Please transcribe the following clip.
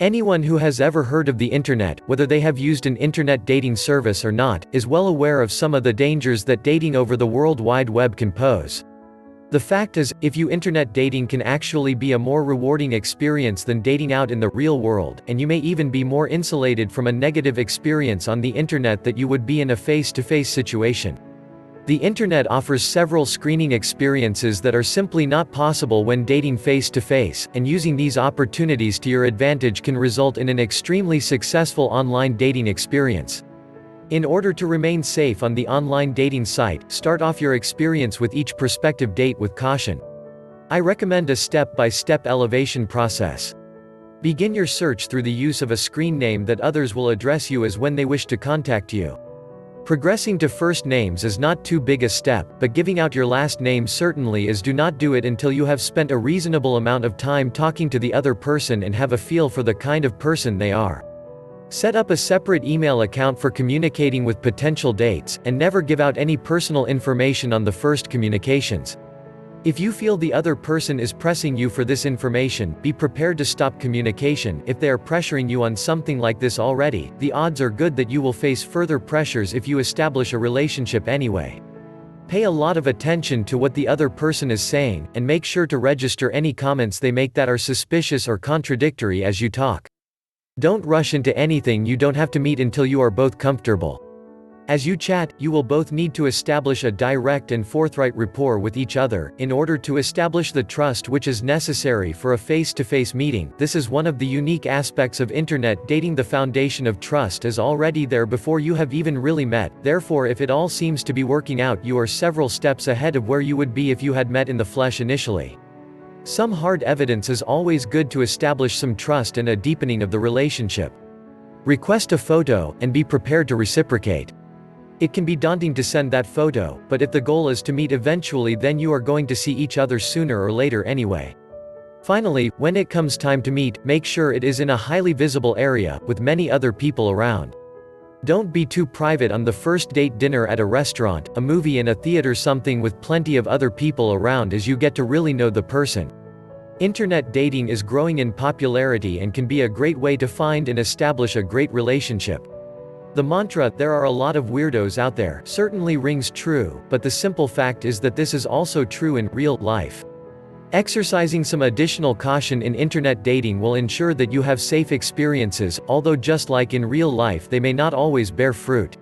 Anyone who has ever heard of the internet, whether they have used an internet dating service or not, is well aware of some of the dangers that dating over the World Wide Web can pose. The fact is, if you internet dating can actually be a more rewarding experience than dating out in the real world, and you may even be more insulated from a negative experience on the internet that you would be in a face-to-face situation. The internet offers several screening experiences that are simply not possible when dating face-to-face, and using these opportunities to your advantage can result in an extremely successful online dating experience. In order to remain safe on the online dating site, start off your experience with each prospective date with caution. I recommend a step-by-step elevation process. Begin your search through the use of a screen name that others will address you as when they wish to contact you. Progressing to first names is not too big a step, but giving out your last name certainly is. Do not do it until you have spent a reasonable amount of time talking to the other person and have a feel for the kind of person they are. Set up a separate email account for communicating with potential dates, and never give out any personal information on the first communications. If you feel the other person is pressing you for this information, be prepared to stop communication. If they are pressuring you on something like this already, the odds are good that you will face further pressures if you establish a relationship anyway. Pay a lot of attention to what the other person is saying, and make sure to register any comments they make that are suspicious or contradictory as you talk. Don't rush into anything you don't have to meet until you are both comfortable. As you chat, you will both need to establish a direct and forthright rapport with each other, in order to establish the trust which is necessary for a face-to-face meeting. This is one of the unique aspects of internet dating. The foundation of trust is already there before you have even really met, therefore if it all seems to be working out, you are several steps ahead of where you would be if you had met in the flesh initially. Some hard evidence is always good to establish some trust and a deepening of the relationship. Request a photo, and be prepared to reciprocate. It can be daunting to send that photo, but if the goal is to meet eventually, then you are going to see each other sooner or later anyway. Finally, when it comes time to meet, make sure it is in a highly visible area, with many other people around. Don't be too private on the first date. Dinner at a restaurant, a movie in a theater, something with plenty of other people around as you get to really know the person. Internet dating is growing in popularity and can be a great way to find and establish a great relationship. The mantra, "there are a lot of weirdos out there," certainly rings true, but the simple fact is that this is also true in real life. Exercising some additional caution in internet dating will ensure that you have safe experiences, although just like in real life they may not always bear fruit.